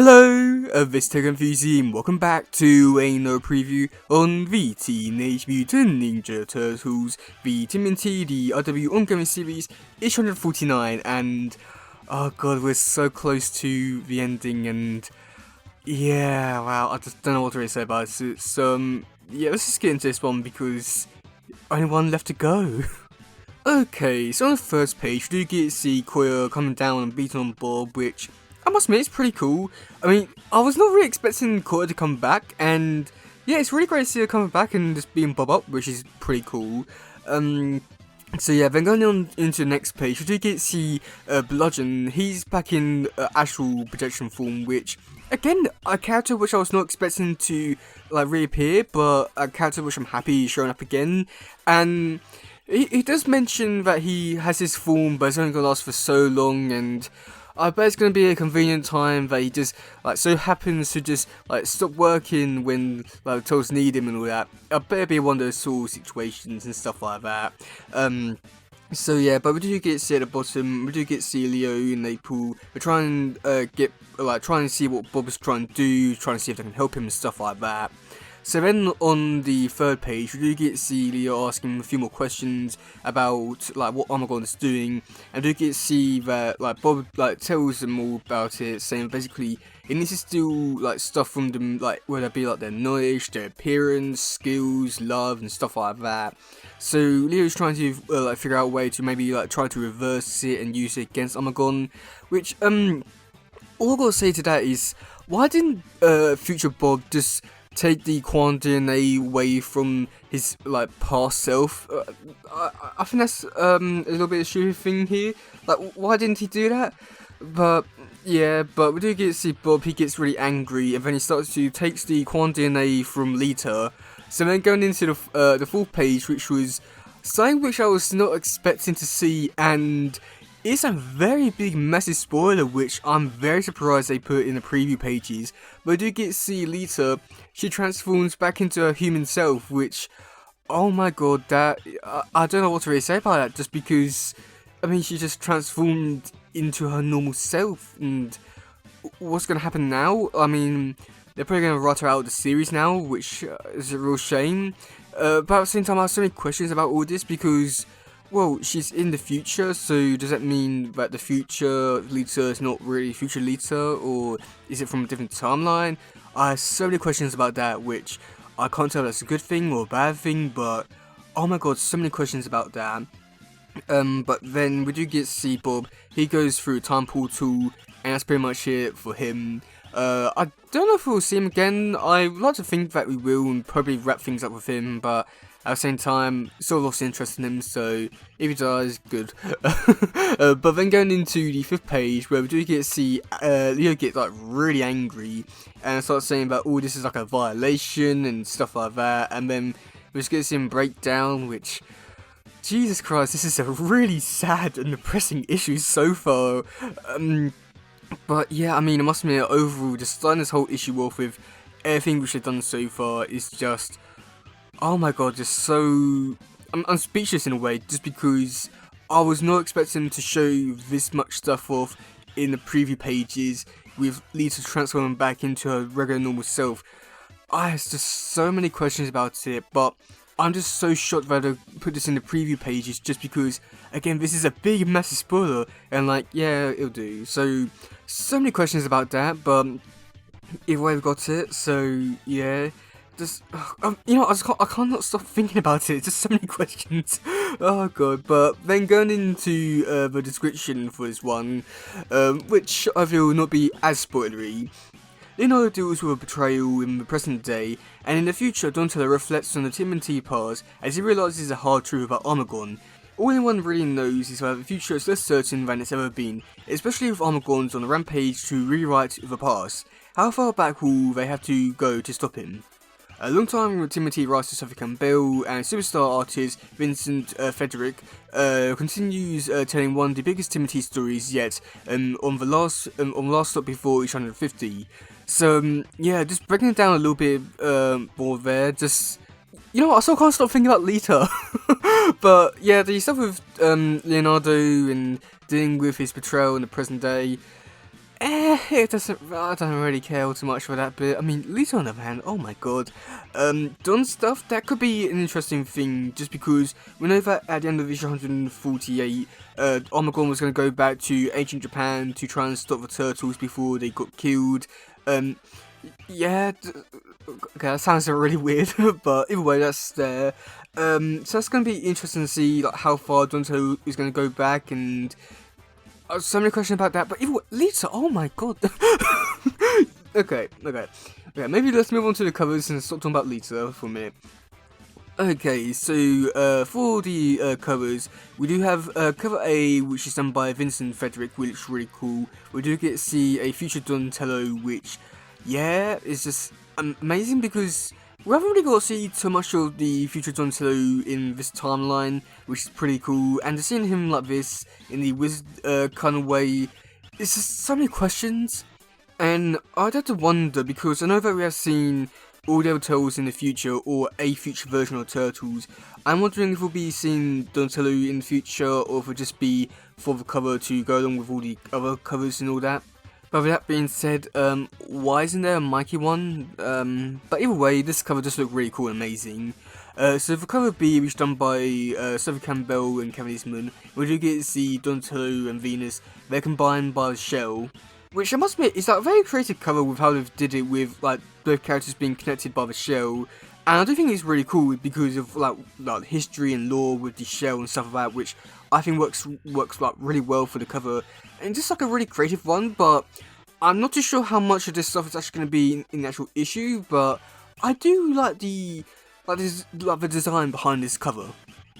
Hello, this is teddygaming and welcome back to another preview on the Teenage Mutant Ninja Turtles, the tmnt, the RW ongoing series, issue 149, and oh god, we're so close to the ending, and yeah, wow, I just don't know what to really say about it. Yeah, let's just get into this one because only one left to go. Okay, so on the first page, we do get to see Koya coming down and beating on Bob, which I must admit, it's pretty cool. I mean, I was not really expecting Koya to come back, and yeah, it's really great to see her coming back and just being Bob up, which is pretty cool. So yeah, then going on into the next page, we do get to see Bludgeon. He's back in astral projection form, which, again, a character which I was not expecting to like reappear, but a character which I'm happy is showing up again. And he does mention that he has his form, but it's only going to last for so long, and I bet it's going to be a convenient time that he just, like, so happens to just, like, stop working when, like, the Turtles need him and all that. I bet it'll be one of those sort of situations and stuff like that. So yeah, but we do get to see at the bottom, we do get to see Leo and April. We're trying to see what Bob's trying to do, trying to see if they can help him and stuff like that. So then on the third page, we do get to see Leo asking a few more questions about like what Armagon's doing, and we do get to see that like Bob like tells them all about it, saying basically it needs to steal like stuff from them, like whether it be like their knowledge, their appearance, skills, love, and stuff like that. So Leo's trying to like figure out a way to maybe like try to reverse it and use it against Armagon, which all I gotta say to that is, why didn't future Bob just take the quantum DNA away from his like past self? I think that's a little bit of a stupid thing here. Like, why didn't he do that? But yeah, but we do get to see Bob. He gets really angry, and then he starts to takes the quantum DNA from Lita. So then going into the fourth page, which was something which I was not expecting to see, and it's a very big, massive spoiler, which I'm very surprised they put in the preview pages. But I do get to see Lita. She transforms back into her human self, which, oh my god, that I don't know what to really say about that. Just because, I mean, she just transformed into her normal self, and what's gonna happen now? I mean, they're probably gonna write her out of the series now, which is a real shame. But at the same time, I have so many questions about all this because, well, she's in the future, so does that mean that the future Lita is not really future Lita, or is it from a different timeline? I have so many questions about that, which I can't tell if that's a good thing or a bad thing, but oh my god, so many questions about that. But then we do get to see Bob. He goes through a time portal, and that's pretty much it for him. I don't know if we'll see him again. I would like to think that we will and probably wrap things up with him, but at the same time, sort of lost interest in him, so if he dies, good. But then going into the fifth page, where we do get to see Leo get like really angry and start saying that, oh, this is like a violation and stuff like that, and then we just get to see him break down, which, Jesus Christ, this is a really sad and depressing issue so far. But yeah, I mean, I must admit, overall, just starting this whole issue off with everything which they've done so far is just, oh my god, just so, I'm speechless in a way, just because I was not expecting to show this much stuff off in the preview pages with Lita transforming back into her regular normal self. I have just so many questions about it, but I'm just so shocked that I put this in the preview pages just because, again, this is a big, massive spoiler, and like, yeah, it'll do. So many questions about that, but either way, we got it, so yeah. Just, you know, I can't not stop thinking about it. Just so many questions. Oh god. But then going into the description for this one, which I feel will not be as spoilery. Leonardo deals with a betrayal in the present day, and in the future, Donatello reflects on the tmnt past as he realizes the hard truth about Armagon. All anyone really knows is that the future is less certain than it's ever been, especially with Armagon's on the rampage to rewrite the past. How far back will they have to go to stop him? A long-time tmnt writer Sophie Campbell and superstar artist Vincent Frederick continues telling one of the biggest tmnt stories yet on the last stop before each 150. So yeah, just breaking it down a little bit more there. Just, you know, I still can't stop thinking about Lita. But yeah, the stuff with Leonardo and dealing with his betrayal in the present day. I don't really care all too much for that bit. I mean, Lita on the other hand, oh my god. Done stuff, that could be an interesting thing, just because we know that at the end of issue 148, Armagon was going to go back to ancient Japan to try and stop the turtles before they got killed. Yeah, okay, that sounds really weird, but either way, that's there. So that's going to be interesting to see like how far Donatello is going to go back, and so many questions about that. But either way, Lita, oh my god. Okay, maybe let's move on to the covers and stop talking about Lita for a minute. Okay, so for the covers, we do have cover A, which is done by Vincent Frederick, which is really cool. We do get to see a future Donatello, which, yeah, is just amazing because we haven't really got to see too much of the future Donatello in this timeline, which is pretty cool. And to seeing him like this in the wizard kind of way, it's just so many questions. And I'd have to wonder, because I know that we have seen all the other Turtles in the future, or a future version of Turtles. I'm wondering if we'll be seeing Donatello in the future, or if it'll just be for the cover to go along with all the other covers and all that. But with that being said, why isn't there a Mikey one? But either way, this cover just looked really cool and amazing. So for cover B, which is done by Sophie Campbell and Kevin Eastman, we do get to see Donatello and Venus. They're combined by the shell, which I must admit is like a very creative cover with how they've did it with like both characters being connected by the shell. And I do think it's really cool because of like history and lore with the shell and stuff like that, which I think works like really well for the cover. And just like a really creative one, but I'm not too sure how much of this stuff is actually going to be in the actual issue. But I do like the design behind this cover.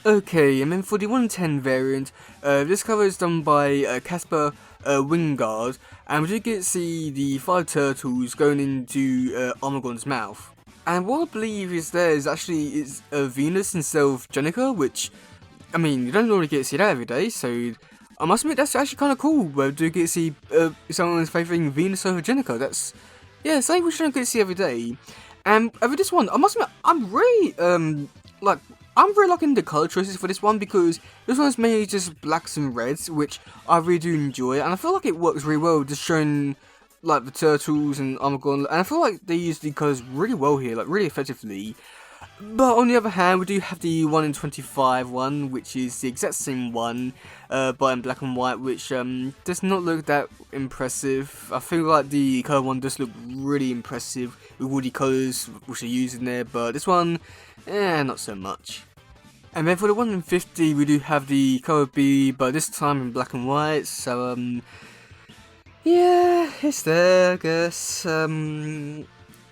Okay, and then for the 110 variant, this cover is done by Casper Wingard, and we do get to see the 5 turtles going into Armagon's mouth. And what I believe is there is actually Venus instead of Jenica, which, I mean, you don't normally get to see that every day, so I must admit that's actually kind of cool. We do get to see someone's favouring Venus over Jenica. That's, yeah, something we shouldn't get to see every day. And with this one, I must admit, I'm really liking the colour choices for this one, because this one is mainly just blacks and reds, which I really do enjoy, and I feel like it works really well, just showing like the turtles and Armagon, and I feel like they use the colours really well here, like really effectively. But on the other hand, we do have the 1 in 25 one, which is the exact same one, but in black and white, which does not look that impressive. I feel like the colour one does look really impressive with all the colours which are used in there, but this one, not so much. And then for the 1 in 50, we do have the cover B, but this time in black and white, so yeah, it's there, I guess.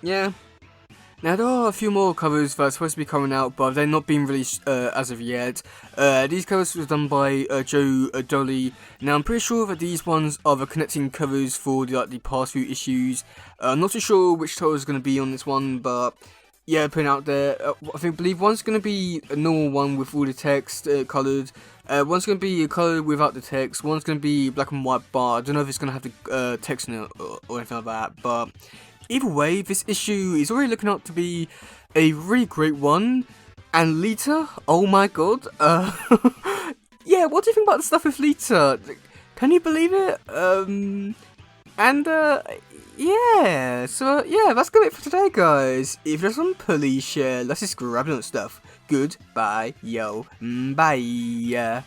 Yeah. Now there are a few more covers that are supposed to be coming out, but they're not being released as of yet. These covers were done by Joe Dolly. Now I'm pretty sure that these ones are the connecting covers for the past few issues. I'm not too sure which title is going to be on this one, but yeah, putting out there. I believe one's going to be a normal one with all the text coloured. One's going to be coloured without the text. One's going to be black and white bar. I don't know if it's going to have the text in it or anything like that, but either way, this issue is already looking up to be a really great one. And Lita, oh my god. Yeah, what do you think about the stuff with Lita? Can you believe it? Yeah, so yeah, that's gonna be it for today, guys. If there's some, please share. Let's just grab on stuff. Goodbye, yo, bye.